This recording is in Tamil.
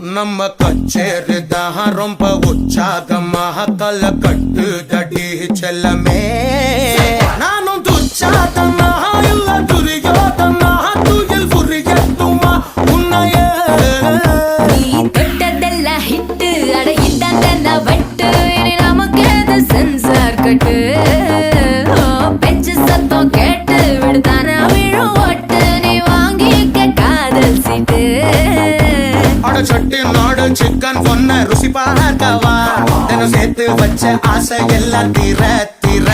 நம்ம கச்சேரிதான் ரொம்ப உற்சாகமாக கல கட்டு தடி செல்லமே நானும் துச்சாதமாக இல்ல துரியோதமாக துயில் புரியட்டுமா உன்னையே நீ தொட்டதெல்லாம் ஹிட்டு அட இட்டாங்க வட்டு இனி நமக்கு எது சென்சார் கட்டு பெஞ்சு சத்தம் கேட்டு விடுதானா விழும் ஒட்டு நீ வாங்கிக்க காதல் சீட்டு சட்டி நாடு சிக்கன் பொண்ண ருசி பார்க்கவா தினம் சேர்த்து வச்ச ஆசை எல்லாம் தீர தீர